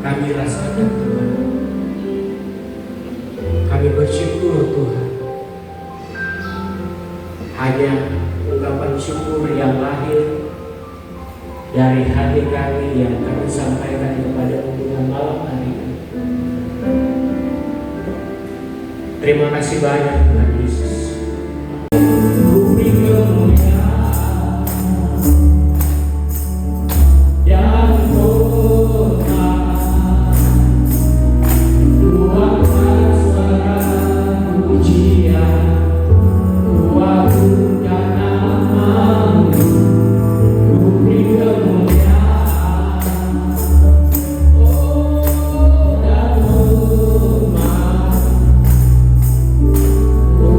kami rasakan Tuhan. Kami bersyukur Tuhan. Hanya ungkapan syukur yang lahir dari hati kami yang kami sampaikan kepada Tuhan malam hari ini. Terima kasih banyak Tuhan Yesus. Oh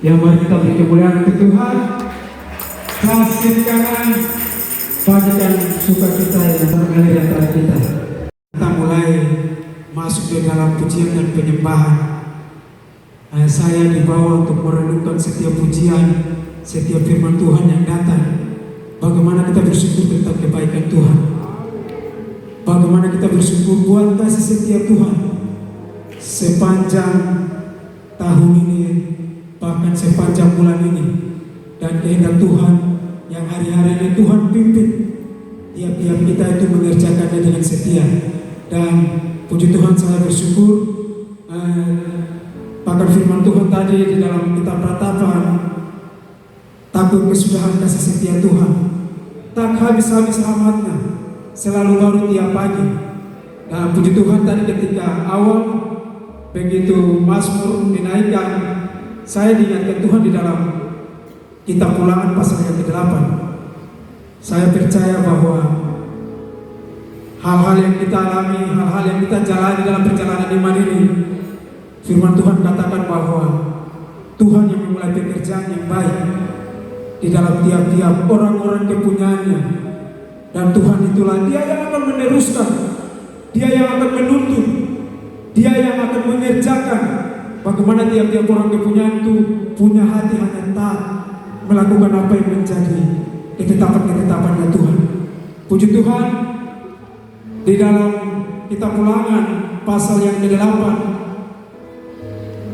Yang mari kita beri kemuliaan untuk Tuhan. Kasih kanan bagikan sukacita yang mengalir antara kita. Kita mulai masuk ke dalam pujian dan penyembahan. Saya dibawa untuk merenungkan setiap pujian, setiap firman Tuhan yang datang. Bagaimana kita bersyukur tentang kebaikan Tuhan. Bagaimana kita bersyukur buat kasih setia Tuhan sepanjang tahun ini, bahkan sepanjang bulan ini. Dan kehendak Tuhan yang hari-hari ini Tuhan pimpin tiap-tiap kita itu mengerjakannya dengan setia. Dan puji Tuhan, saya bersyukur bahkan firman Tuhan tadi di dalam kitab Ratapan, takut kesudahan kasih setia Tuhan, tak habis-habis amatnya, selalu baru tiap pagi. Dan puji Tuhan, tadi ketika awal begitu Mazmur dinaikkan, saya diingatkan Tuhan di dalam kitab Ulangan pasal yang ke-8. Saya percaya bahwa hal-hal yang kita alami, hal-hal yang kita jalani dalam perjalanan iman ini, firman Tuhan katakan bahwa Tuhan yang memulai pekerjaan yang baik di dalam tiap-tiap orang-orang kepunyaannya. Dan Tuhan itulah Dia yang akan meneruskan, Dia yang akan menuntun, Dia yang akan mengerjakan. Bagaimana tiap-tiap orang kepunyaan itu punya hati hanya taat melakukan apa yang menjadi ketetapan-ketetapannya Tuhan. Puji Tuhan, di dalam kitab Ulangan pasal yang ke-8,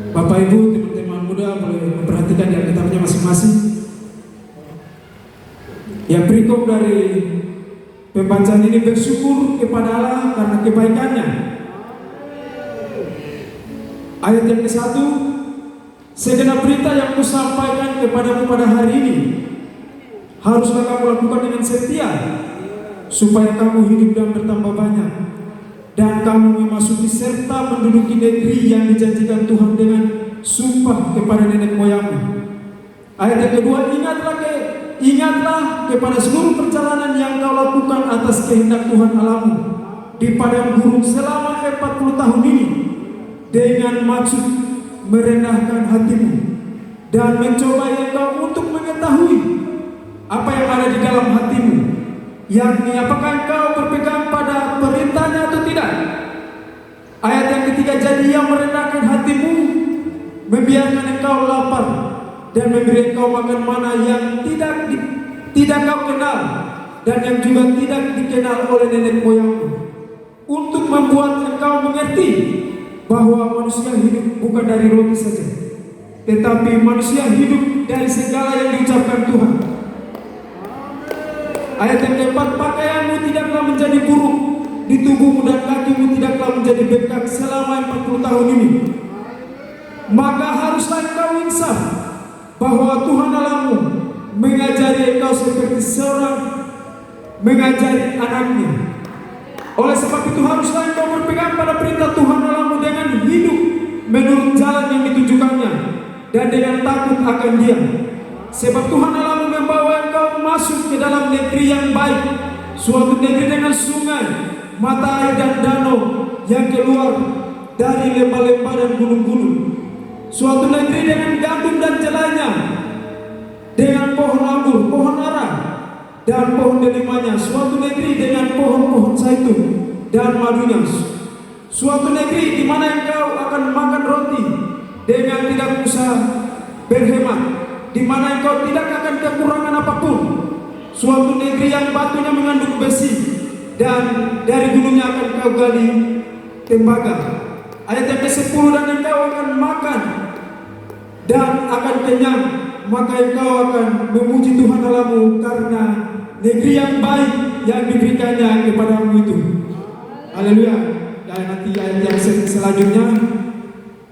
Bapak Ibu, teman-teman muda boleh memperhatikan di Alkitabnya masing-masing. Yang berikut dari pembacaan ini, bersyukur kepada Allah karena kebaikannya. Ayat yang ke-1, segenap berita yang kusampaikan kepadamu pada hari ini haruslah kamu lakukan dengan setia, supaya kamu hidup dan bertambah banyak, dan kamu memasuki serta menduduki negeri yang dijanjikan Tuhan dengan sumpah kepada nenek moyangmu. Ayat yang kedua, ingatlah kepada seluruh perjalanan yang kau lakukan atas kehendak Tuhan Allahmu di padang gurun selama 40 tahun ini, dengan maksud merendahkan hatimu dan mencoba engkau untuk mengetahui apa yang ada di dalam hatimu, yakni apakah engkau berpegang pada perintahnya atau tidak. Ayat yang ketiga, jadi Ia merendahkan hatimu, membiarkan engkau lapar dan memberi engkau makan mana yang tidak kau kenal dan yang juga tidak dikenal oleh nenek moyangmu, untuk membuat engkau mengerti bahwa manusia hidup bukan dari roti saja, tetapi manusia hidup dari segala yang diucapkan Tuhan. Ayat yang keempat, pakaianmu tidaklah menjadi buruk di tubuhmu dan kakimu tidaklah menjadi bengkak selama 40 tahun ini. Maka haruslah engkau insaf bahwa Tuhan Allahmu mengajari engkau seperti seorang mengajari anaknya. Oleh sebab itu haruslah engkau berpegang pada perintah Tuhan Allahmu dengan hidup menurut jalan yang ditunjukkannya dan dengan takut akan Dia. Sebab Tuhan Allahmu membawa engkau masuk ke dalam negeri yang baik, suatu negeri dengan sungai, mata air dan danau yang keluar dari lembah-lembah dan gunung-gunung, suatu negeri dengan gandum dan jelainya, dengan pohon anggur, pohon ara dan pohon delimanya, suatu negeri dengan pohon-pohon zaitun dan madunya, suatu negeri di mana engkau akan makan roti dengan tidak usah berhemat, di mana engkau tidak akan kekurangan apapun, suatu negeri yang batunya mengandung besi dan dari gunungnya akan kau gali tembaga. Ayat yang ke-10, dan engkau akan makan dan akan kenyang, maka engkau akan memuji Tuhan Allahmu karena negeri yang baik yang diberikannya kepadamu itu. Haleluya. Dan nanti ayat yang selanjutnya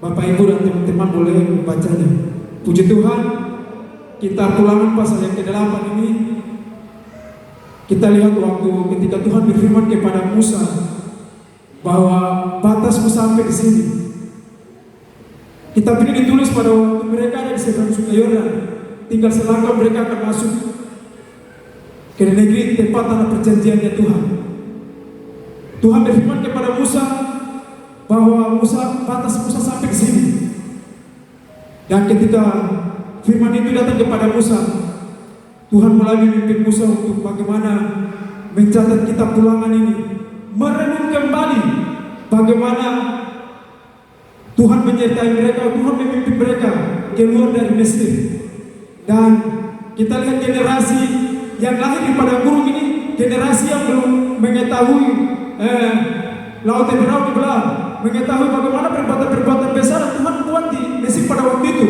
Bapak Ibu dan teman-teman boleh membacanya. Puji Tuhan, kita Ulangan pasal yang ke-8 ini, kita lihat waktu ketika Tuhan berfirman kepada Musa bahwa batasmu sampai di sini. Kitab ini ditulis pada waktu mereka ada di seberang Sungai Yordan, tinggal selangkah mereka akan masuk ke negeri tempat tanah perjanjiannya Tuhan. Tuhan berfirman kepada Musa bahwa batas Musa sampai ke sini. Dan ketika firman itu datang kepada Musa. Tuhan mulai memimpin Musa untuk bagaimana mencatat kitab ulangan ini, merenung kembali bagaimana Tuhan menyertai mereka, Tuhan memimpin mereka keluar dari Mesir. Dan kita lihat generasi yang lahir di padang gurun ini, generasi yang belum mengetahui laut Emerau dibelah, mengetahui bagaimana perbuatan-perbuatan besar Tuhan buat di Mesir pada waktu itu.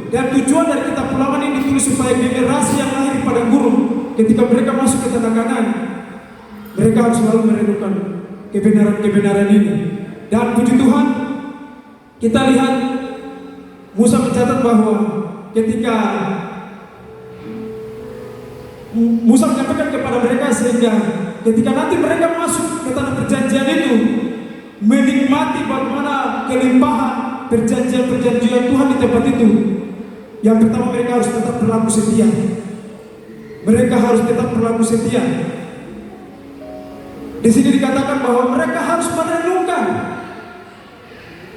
Dan tujuan dari kitab ulangan ini ditulis supaya generasi yang lahir di padang gurun, ketika mereka masuk ke tanah Kanaan, mereka harus selalu merenungkan kebenaran-kebenaran ini. Dan puji Tuhan, kita lihat Musa mencatat bahwa ketika Musa menyampaikan kepada mereka, sehingga ketika nanti mereka masuk ke tanah perjanjian itu, menikmati bagaimana kelimpahan perjanjian Tuhan di tempat itu. Yang pertama, mereka harus tetap berlaku setia. Mereka harus tetap berlaku setia. Di sini dikatakan bahwa mereka harus merenungkan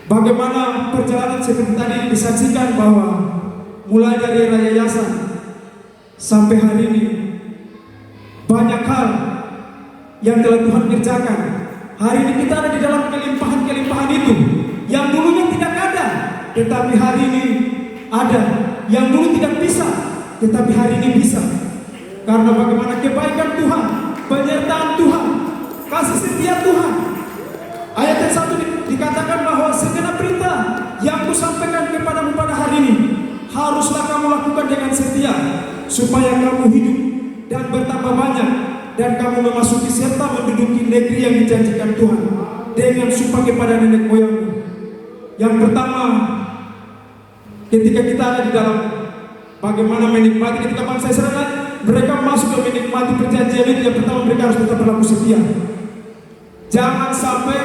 bagaimana perjalanan seperti tadi disaksikan, bahwa mulai dari era yayasan sampai hari ini banyak hal yang telah Tuhan kerjakan. Hari ini kita ada di dalam kelimpahan-kelimpahan itu yang dulunya tidak ada, tetapi hari ini ada. Yang dulu tidak bisa, tetapi hari ini bisa. Karena bagaimana kebaikan Tuhan, penyertaan Tuhan, kasih setia Tuhan. Ayat yang 1 dikatakan bahwa segenap perintah yang kusampaikan kepadamu pada hari ini haruslah kamu lakukan dengan setia, supaya kamu hidup dan bertambah banyak, dan kamu memasuki serta menduduki negeri yang dijanjikan Tuhan dengan sumpah kepada nenek moyangmu. Yang pertama, ketika kita ada di dalam bagaimana menikmati, ketika bangsa Israel mereka masuk ke menikmati perjanjian itu, yang pertama mereka harus tetap berlaku setia. Jangan sampai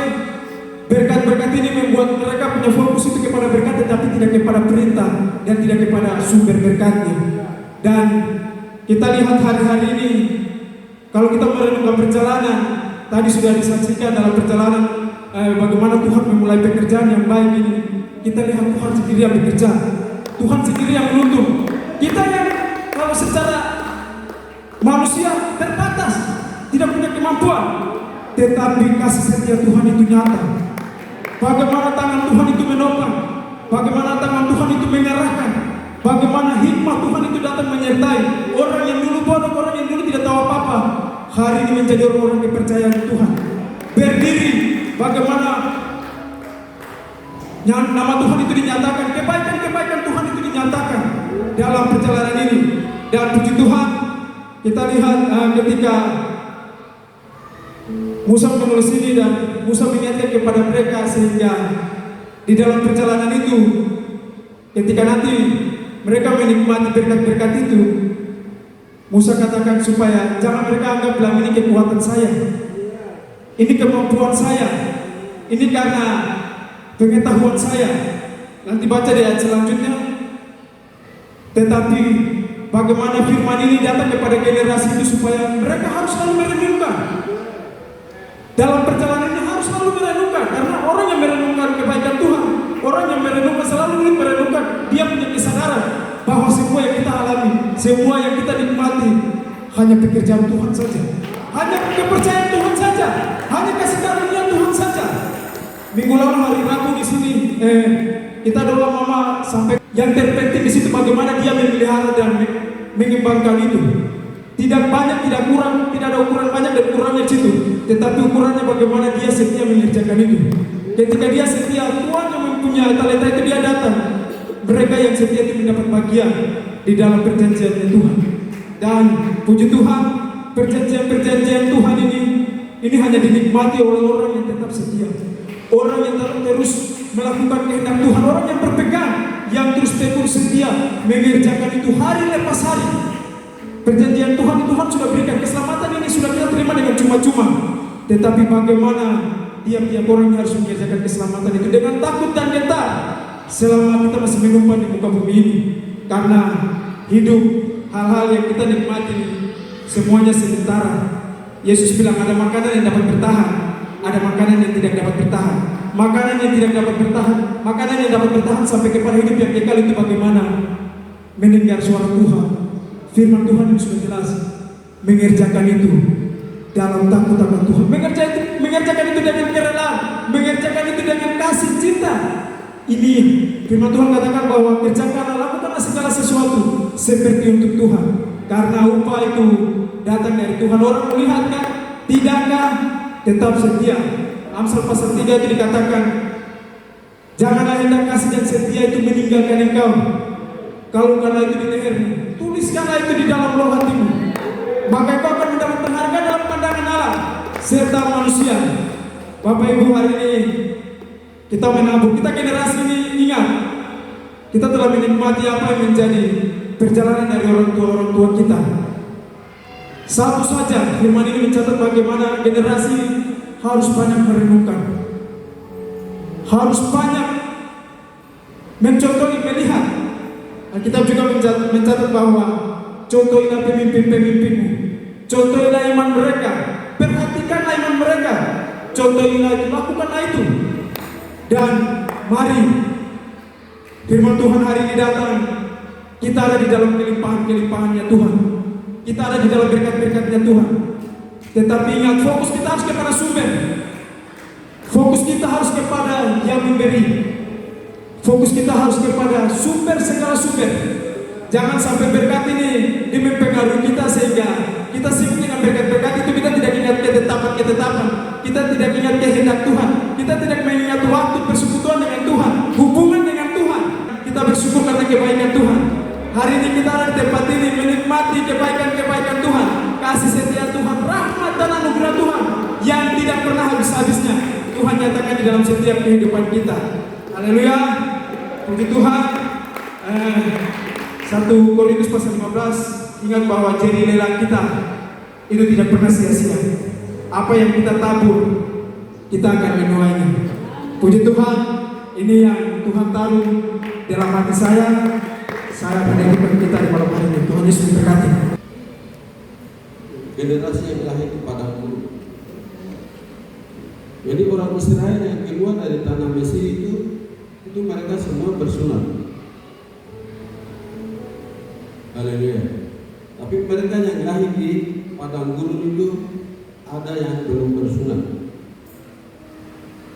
berkat-berkat ini membuat mereka punya fokus itu kepada berkat, tetapi tidak kepada perintah dan tidak kepada sumber berkatnya. Dan kita lihat hari-hari ini, kalau kita merenungkan perjalanan, tadi sudah disaksikan dalam perjalanan bagaimana Tuhan memulai pekerjaan yang baik ini. Kita lihat Tuhan sendiri yang bekerja, Tuhan sendiri yang menuntun. Kita yang kalau secara manusia terbatas, tidak punya kemampuan, tetapi kasih setia Tuhan itu nyata. Bagaimana tangan Tuhan itu menopang, bagaimana tangan Tuhan itu mengarahkan, bagaimana hikmah Tuhan itu datang menyertai orang yang dulu bodoh, orang yang dulu tidak tahu apa-apa, hari ini menjadi orang-orang kepercayaan Tuhan. Berdiri, bagaimana nama Tuhan itu dinyatakan, kebaikan-kebaikan Tuhan itu dinyatakan dalam perjalanan ini. Dan puji Tuhan, kita lihat ketika Musa menulis ini dan Musa mengingatkan kepada mereka, sehingga di dalam perjalanan itu, ketika nanti mereka menikmati berkat-berkat itu, Musa katakan supaya jangan mereka anggap bilang ini kekuatan saya, ini kemampuan saya, ini karena pengetahuan saya. Nanti baca di ayat selanjutnya. Tetapi bagaimana firman ini datang kepada generasi itu, supaya mereka harus selalu merenungkan. Dalam perjalanan ini harus selalu merenungkan, karena orang yang merenungkan kebaikan Tuhan, orang yang merenungkan, selalu merenungkan, dia punya kesadaran bahwa semua yang kita alami, semua yang kita nikmati hanya pekerjaan Tuhan saja, hanya kepercayaan Tuhan saja, hanya kasih karunia Tuhan saja. Minggu lalu hari Rabu di sini kita doa mama sampai yang terpenting di situ bagaimana dia memelihara dan mengembangkan itu. Tidak banyak, tidak kurang, tidak ada ukuran banyak dan kurangnya situ, tetapi ukurannya bagaimana dia setia mengerjakan itu. Ketika dia setia, Tuhan yang mempunyai talenta itu dia datang. Mereka yang setia itu mendapat bagian di dalam perjanjian Tuhan. Dan puji Tuhan, perjanjian-perjanjian Tuhan ini hanya dinikmati oleh orang yang tetap setia, orang yang terus melakukan kehendak Tuhan, orang yang berpegang, yang terus setia mengerjakan itu hari lepas hari. Perjanjian Tuhan sudah berikan keselamatan ini, sudah kita terima dengan cuma-cuma. Tetapi bagaimana tiap-tiap orang harus mengerjakan keselamatan itu dengan takut dan gentar selama kita masih menumpang di muka bumi ini. Karena hidup, hal-hal yang kita nikmati semuanya sementara. Yesus bilang ada makanan yang dapat bertahan, ada makanan yang tidak dapat bertahan. Makanan yang tidak dapat bertahan, makanan yang dapat bertahan sampai kepada hidup yang kekal itu bagaimana? mendengar suara Tuhan, firman Tuhan yang sudah jelas, mengerjakan itu dalam takut akan Tuhan, mengerjakan itu dengan kerelaan, mengerjakan itu dengan kasih cinta. Ini firman Tuhan katakan bahwa kerjakanlah, lakukanlah segala sesuatu seperti untuk Tuhan, karena upah itu datang dari Tuhan. Orang melihat kan, tidakkah tetap setia. Amsal pasal 3 itu dikatakan, janganlah hendak kasih dan setia itu meninggalkan engkau. Kalau karena itu di lehermu, tuliskanlah itu di dalam loh hatimu, maka engkau akan mendapat penghargaan dalam pandangan Allah serta manusia. Bapak Ibu, hari ini kita menabur, kita generasi ini ingat, kita telah menikmati apa yang menjadi perjalanan dari orang tua kita. Satu saja firman ini mencatat bagaimana generasi harus banyak merenungkan, harus banyak mencontoh, melihat. Alkitab juga mencatat bahwa contohilah pemimpin-pemimpinmu, contohilah iman mereka, perhatikanlah iman mereka, contohilah itu, lakukanlah itu. Dan mari firman Tuhan hari ini datang, kita ada di dalam kelimpahan-kelimpahannya Tuhan, kita ada di dalam berkat-berkatnya Tuhan. Tetapi ingat, fokus kita harus kepada sumber, fokus kita harus kepada yang memberi, fokus kita harus kepada sumber, segala sumber. Jangan sampai berkat ini mempengaruhi kita sehingga kita sibuk dengan berkat-berkat itu, kita tidak ingat ketetapan, kita tidak ingat kehendak Tuhan, kita tidak mengingat waktu persekutuan dengan Tuhan, hubungan dengan Tuhan. Kita bersyukur karena kebaikan Tuhan. Hari ini kita ada di tempat ini menikmati kebaikan-kebaikan Tuhan, kasih setia Tuhan, rahmat dan anugerah Tuhan yang tidak pernah habis-habisnya. Tuhan nyatakan di dalam setiap kehidupan kita. Haleluya, puji Tuhan. 1 Korintus pasal 15, ingat bahwa jerih lelang kita itu tidak pernah sia-sia. Apa yang kita tabur, kita akan menuainya. Puji Tuhan, ini yang Tuhan taruh dalam hati saya mendengarkan kita di malam hari ini. Tuhan Yesus memberkati. Generasi yang lahir di padang gurun. Jadi orang Israel yang keluar dari tanah Mesir itu mereka semua bersunat. Haleluya. Tapi mereka yang lahir di padang gurun itu ada yang belum bersunat.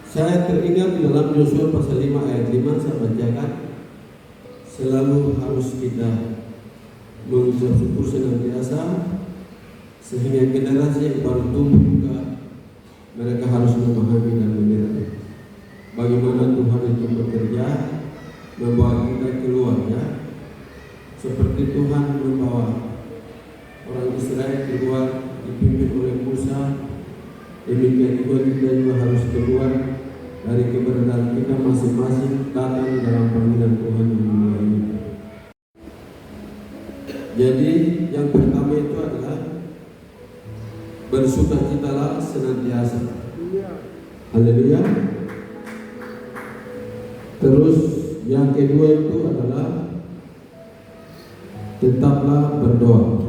Saya teringat di dalam Yosua pasal 5 ayat 5 saya bacakan, selalu harus kita mengucap syukur senantiasa, sehingga generasi yang baru tumbuh juga mereka harus memahami dan mengerti bagaimana Tuhan itu bekerja membawa kita keluar, ya. Seperti Tuhan membawa orang Israel keluar dipimpin oleh Musa, demikian juga kita juga harus keluar dari keberadaan kita masing-masing datang dalam panggilan Tuhan yang mulia ini. Jadi yang pertama itu adalah bersukacitalah senantiasa. Haleluya. Terus yang kedua itu adalah tetaplah berdoa.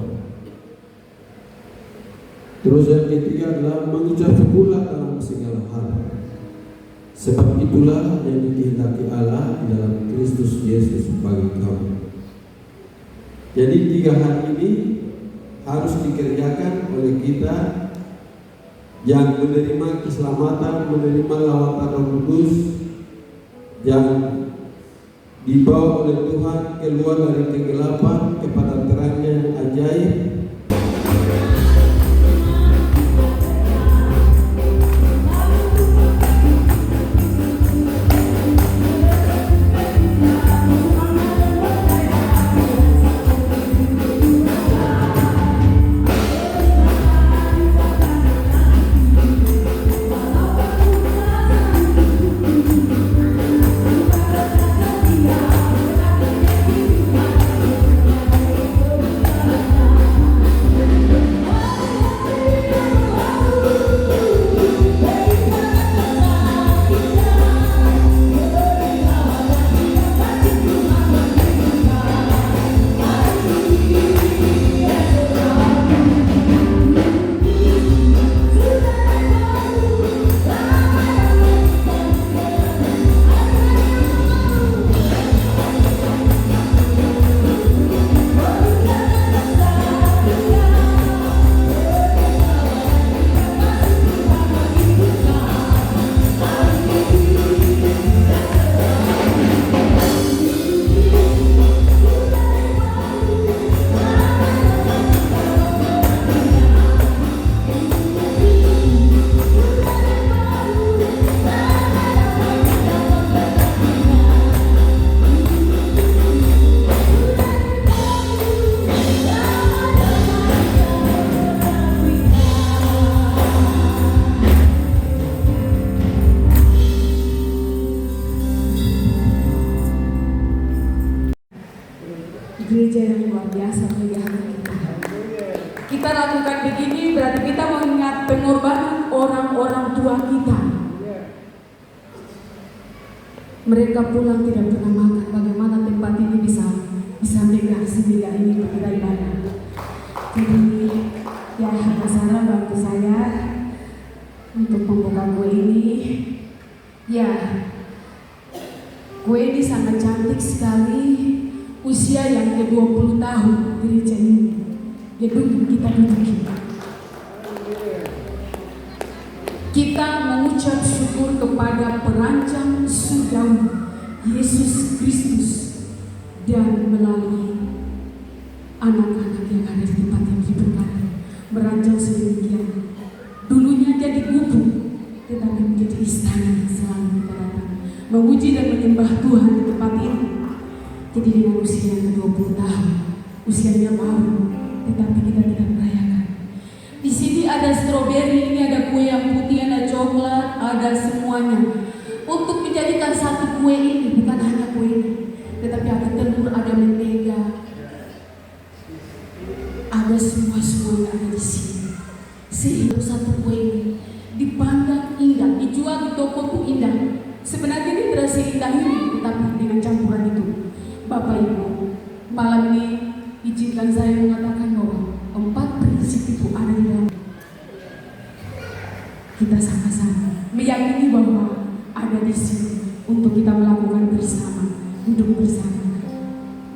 Terus yang ketiga adalah mengucap syukurlah dalam segala hal, sebab itulah yang dikehendaki Allah di dalam Kristus Yesus bagi kamu. Jadi 3 hal ini harus dikerjakan oleh kita yang menerima keselamatan, menerima lawatan Roh Kudus, yang dibawa oleh Tuhan keluar dari kegelapan kepada terangnya yang ajaib. gereja yang luar biasa bagi hati kita. Kita lakukan begini berarti kita mengingat pengorbanan orang-orang tua kita. Mereka pulang tidak pernah makan. Bagaimana tempat ini bisa megah semegah ini kita ibadah. Jadi ya Kak Sarah bantu saya untuk membuka kue ini. Ya, kue ini sangat cantik sekali. Usia yang ke-20 tahun gereja ini. Gedung kita duduki. Kita mengucap syukur kepada perancang surgawi Yesus Kristus dan melalui anak-anak yang ada di tempat yang diberkati merancang sedemikian. Dulunya jadi gubuk, tetapi menjadi istana yang selalu kita datang memuji dan menyembah Tuhan di tempat ini. Jadi dengan usia yang ke-20 tahun, usianya baru, tetapi kita tidak merayakan. Di sini ada stroberi, ini ada kue yang putih, ada coklat, ada semuanya. Untuk menjadikan satu kue ini bukan hanya kue ini, tetapi ada telur, ada mentega, ada semua ada di sini. Sehingga satu kue ini dipandang indah, dijual di toko itu indah. Sebenarnya ini tidak seindah ini, tetapi dengan campuran itu. Bapak Ibu, malam ini izinkan saya mengatakan bahwa 4 prinsip itu ada di dalam. Kita sama-sama meyakini bahwa ada di sini untuk kita melakukan bersama, duduk bersama,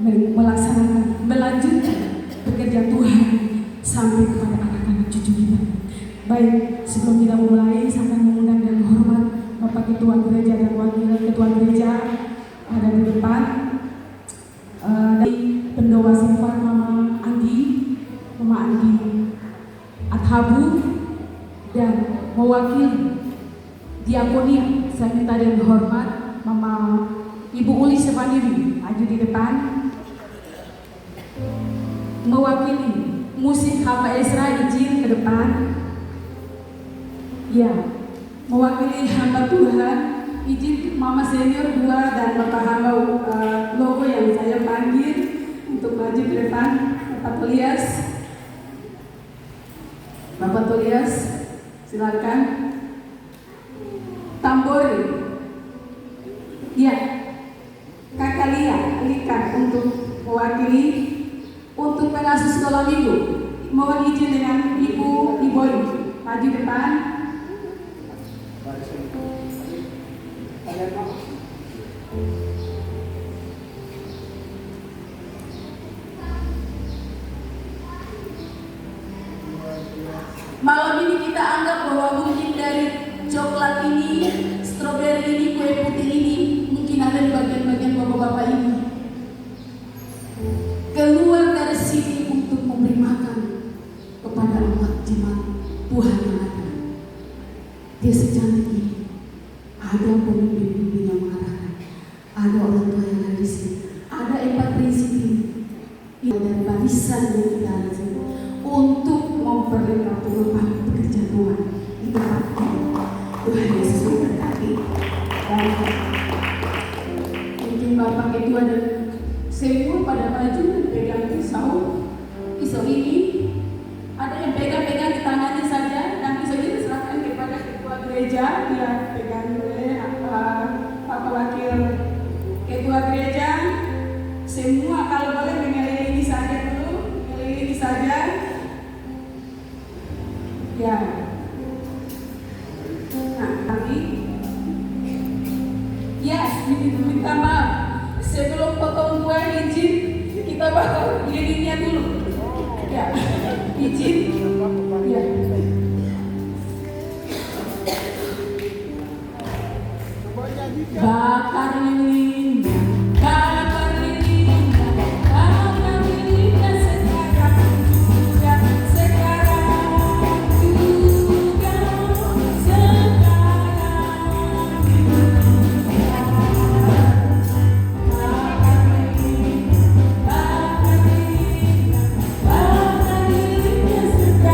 melaksanakan, melanjutkan pekerjaan Tuhan sampai kepada anak-anak cucu kita. Baik, sebelum kita mulai, saya akan mengundang dengan hormat Bapak Ketua Gereja dan Wakil Ketua Gereja ada di depan. Dari pendoa sifat Mama Andi Athabu, dan mewakili diakonia, saya minta dengan hormat Mama Ibu Uli Sepandiri maju di depan. Mewakili musik Hamba Ezra izin ke depan. Ya, mewakili hamba Tuhan izin Mama Senior 2 dan Bapak hamba logo yang saya panggil untuk maju ke depan. Bapak Tolias, silakan. Tambori, ya, Kakak Lika untuk mewakili. Untuk pengasuh sekolah minggu, mohon izin dengan Ibu Iboy maju depan. Malam ini kita anggap bahwa mungkin dari coklat ini, stroberi ini, kue putih ini mungkin ada di bagian-bagian bapak-bapak ini. Keluar dari sini untuk memberi makan kepada umat jemaat Tuhan yang ada. Dia secantik ini. Ada pemimpin-pemimpin yang mengatakan, ada orang tua yang ada di sini. Ada 4 prinsip ini. Ini dari barisan yang kita ada di sini untuk memperlengkapi pekerjaan Tuhan. Itu pasti Tuhan Yesus memberkati. Dan mungkin Bapak Ketua dan semua pada maju dan pegang pisau ini. Ada yang pegang di tangannya saja, dan pisau ini diserahkan kepada ketua gereja. Dia pegang oleh Bapak Wakil Ketua Gereja. Semua kalau boleh mengelilingi saja dulu, mengelilingi saja. Ya. Nah, tapi minta maaf. Sebelum potong kue izin kita bakal lilinnya dulu. Ya, izin. Ya. Bakar lilin, bakar lilin, bakar lilinnya sekarang juga, sekarang juga, sekarang juga. Bakar lilin, bakar lilinnya sekarang juga.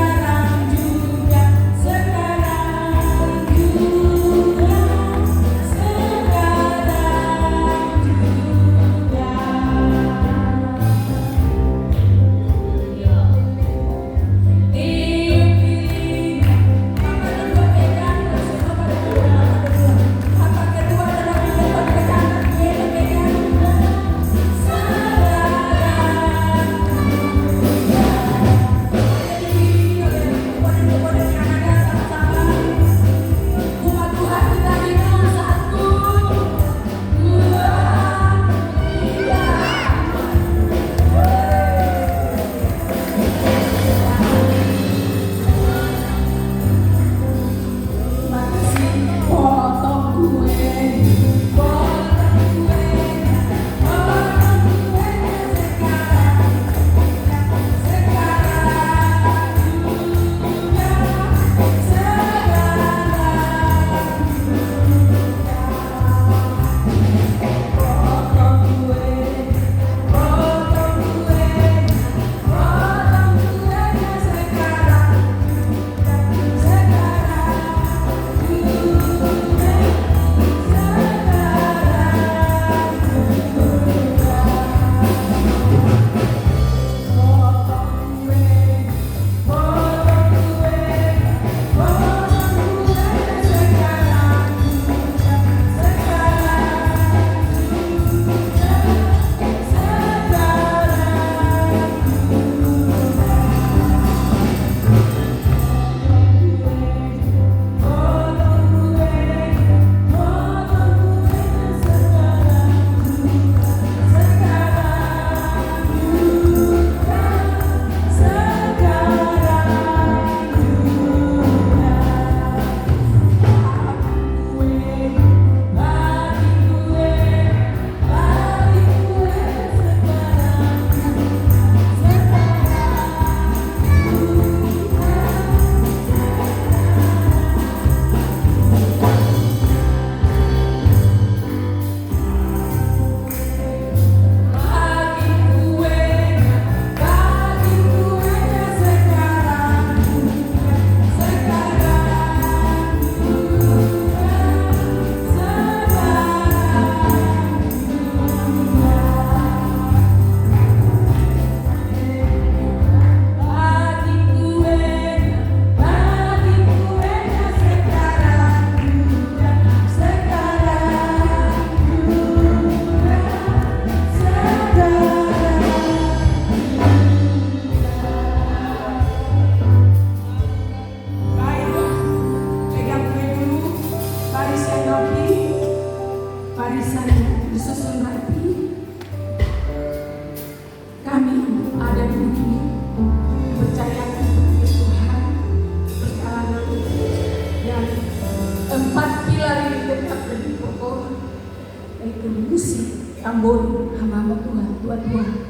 Ambon, hamba Tuhan, tua-tua,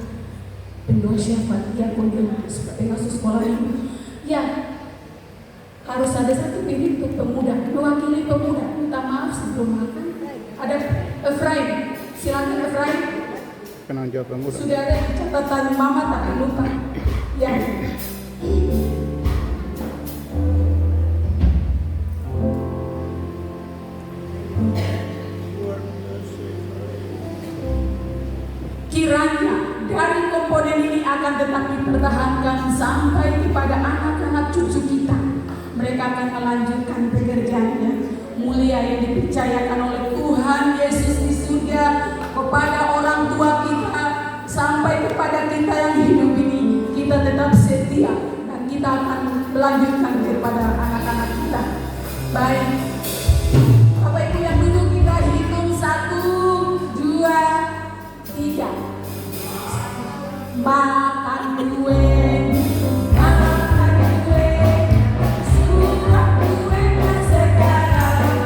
pendoa syafaat, diakon seperti masuk sekolah ini. Ya, harus ada satu pintu pemuda, mewakili pemuda. Minta maaf sebelum makan. Ada Efraim, silakan Efraim. Penanggung jawab pemuda. Sudah ada di catatan mama, tak lupa. Ya. Kiranya dari komponen ini akan tetap dipertahankan sampai kepada anak-anak cucu kita. Mereka akan melanjutkan pekerjaannya mulia yang dipercayakan oleh Tuhan Yesus di surga kepada orang tua kita sampai kepada kita yang hidup ini. Kita tetap setia dan kita akan melanjutkan kepada anak-anak kita. Baik, Bapak Ibu yang duduk, kita hitung 1, 2, 3. Makan kue, makan kue, suka kuenya sekarang.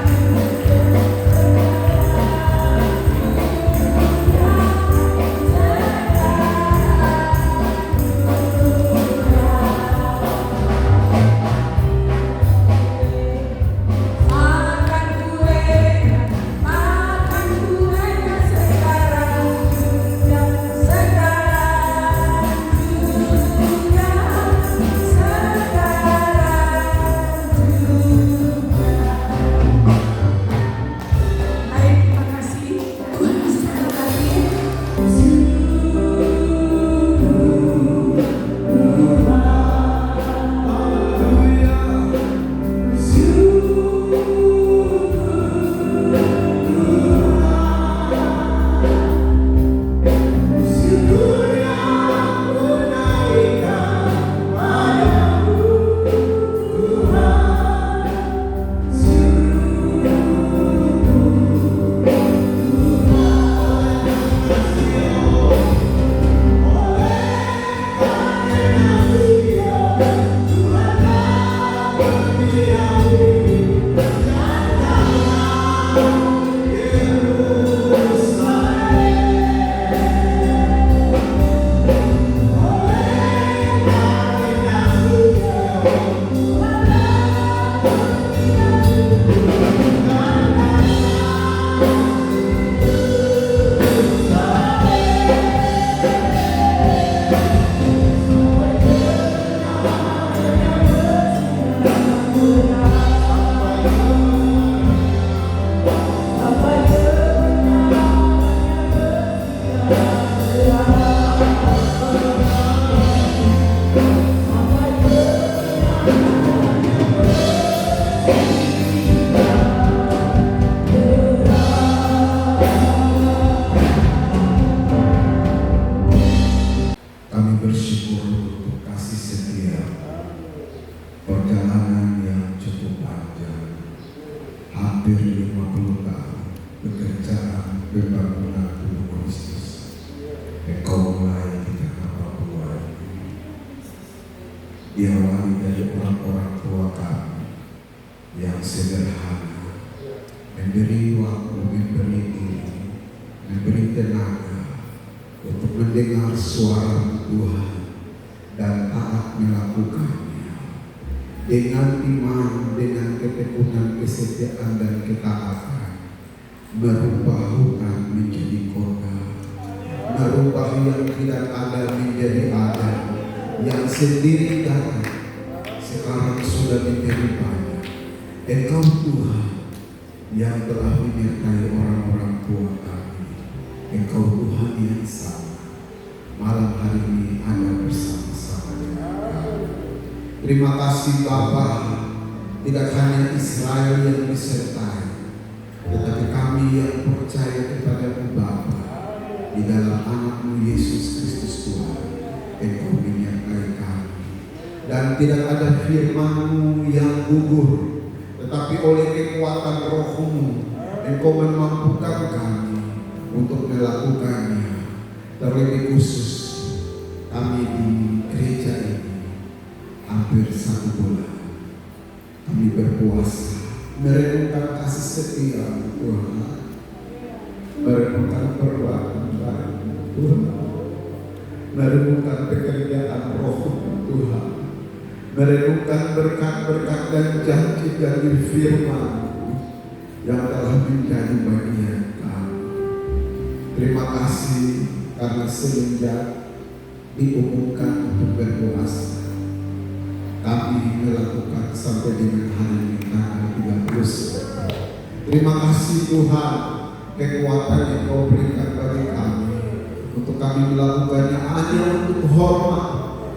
Makan kue, makan kuenya sekarang. Baik, terima kasih. Tuhan Yesus memberkati. Kami bersyukur untuk kasih setia, perjalanan yang cukup panjang, hampir 50 tahun pekerjaan pembangunan tubuh Kristus. Engkau mulai di tengah Papua ini, diawali dari orang-orang tua kami yang sederhana, memberi waktu, memberi diri, memberi tenaga untuk mendengar suara Tuhan dan taat melakukannya dengan iman, dengan ketekunan, kesetiaan dan ketaatan, merubah hutan menjadi kota, merubah yang tidak ada menjadi ada, yang sendiri datang sekarang sudah menjadi banyak. Engkau Tuhan yang telah menyertai orang-orang tua kami, Engkau Tuhan yang sama malam hari ini ada bersama-sama dengan kami. Terima kasih Bapa, tidak hanya Israel yang disertai, tetapi kami yang percaya kepada-Mu Bapa, di dalam anak-Mu Yesus Kristus Tuhan, Engkau menyertai kami. Dan tidak ada firman-Mu yang gugur, tetapi oleh kekuatan Roh-Mu, Engkau memampukan kami untuk melakukannya. Terlebih khusus kami di gereja ini hampir 1 bulan kami berpuasa merenungkan kasih setia Tuhan, merenungkan perbuatan baik Tuhan, merenungkan pekerjaan Roh Tuhan, merenungkan berkat-berkat dan janji-janji firman yang telah menjadi bagian kami. Terima kasih karena semenjak diumumkan untuk berpuasa, kami melakukan sampai dengan hari ini tanggal 30. Terima kasih Tuhan, kekuatan yang Kau berikan bagi kami untuk kami melakukannya hanya untuk hormat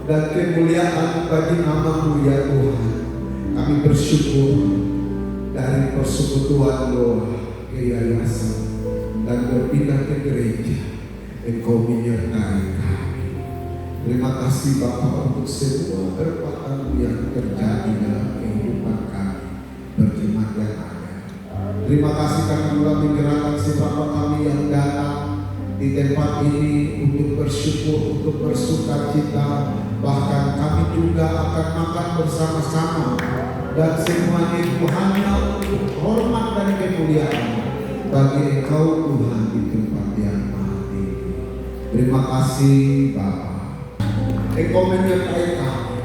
dan kemuliaan bagi nama-Mu ya Tuhan. Kami bersyukur dari persekutuan doa ke yayasan dan berpindah ke gereja, Engkau menyertai kami. Terima kasih Bapa untuk semua perbuatan yang terjadi dalam kehidupan kami berjemaat yang ada. Terima kasih karena melalui gerakan siapa kami yang datang di tempat ini untuk bersyukur, untuk bersuka cita, bahkan kami juga akan makan bersama-sama, dan semuanya itu hanya untuk hormat dan kemuliaan bagi Engkau Tuhan di tempat yang maha tinggi. Terima kasih Bapa, Engkau menyertai kami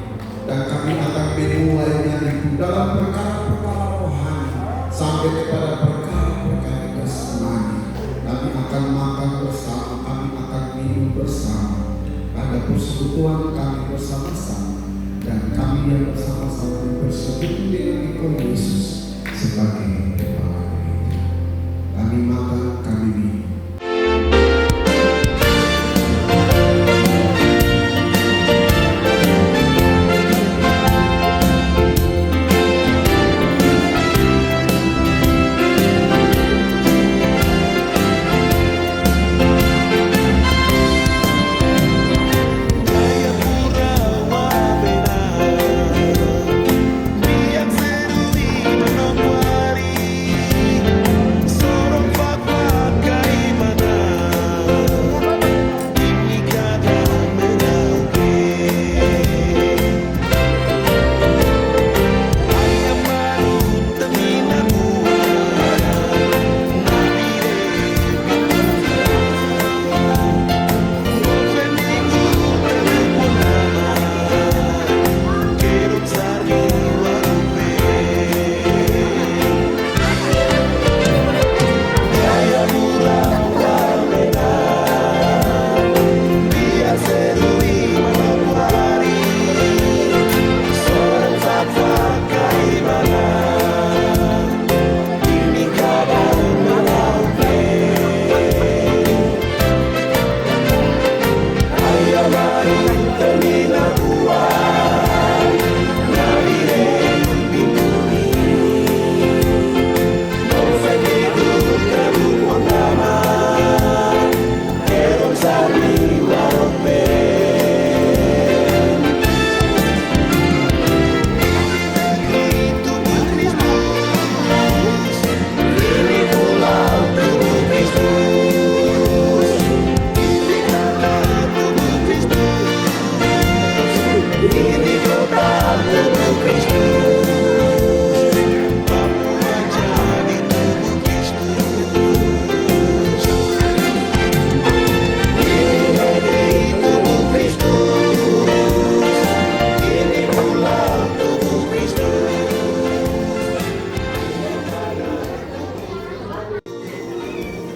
dan kami akan memulainya itu dalam perkara-perkara rohani sampai kepada perkara-perkara jasmani. Kami akan makan bersama, kami akan minum bersama, ada persekutuan kami bersama-sama, dan kami yang bersama-sama bersekutu dengan Engkau Yesus sebagai Kepala Gereja. Kami makan, kami minum.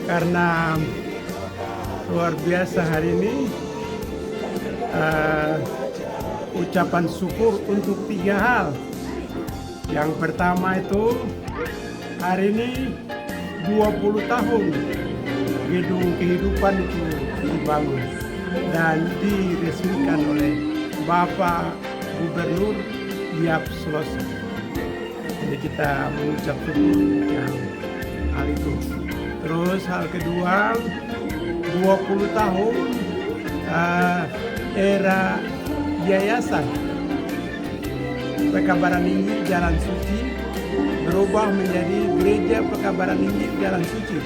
Karena luar biasa hari ini ucapan syukur untuk 3 hal. Yang pertama itu hari ini 20 tahun gedung kehidupan itu dibangun dan diresmikan oleh Bapak Gubernur Yap Slosa. Jadi kita mengucap syukur yang hal itu. Terus hal kedua, 20 tahun era yayasan Pekabaran Injil Jalan Suci berubah menjadi Gereja Pekabaran Injil Jalan Suci.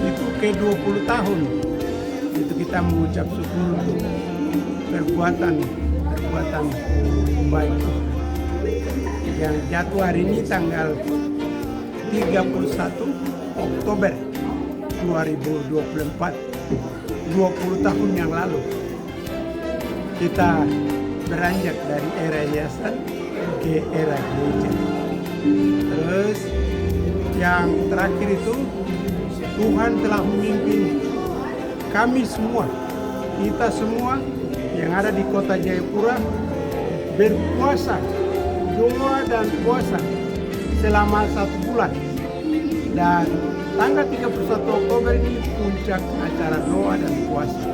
Itu ke 20 tahun. Itu kita mengucap syukur untuk perbuatan baik yang jatuh hari ini tanggal 31 Oktober 2024, 20 tahun yang lalu kita beranjak dari era yayasan ke era gereja. Terus yang terakhir itu Tuhan telah memimpin kami semua, kita semua yang ada di kota Jayapura berpuasa, doa dan puasa selama 1 bulan. Dan tanggal 31 Oktober ini puncak acara doa dan puasa.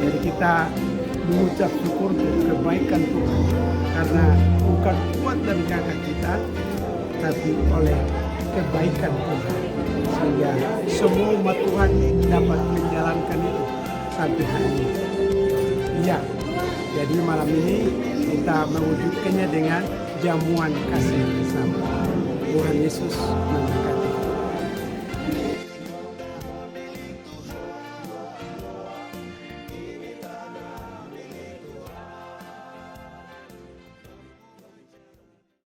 Jadi kita mengucap syukur untuk kebaikan Tuhan, karena bukan kuat dan gagah kita, tapi oleh kebaikan Tuhan, sehingga semua umat Tuhan dapat menjalankan itu sampai hari ini. Iya, jadi malam ini kita mewujudkannya dengan jamuan kasih bersama. Tuhan Yesus memberkati.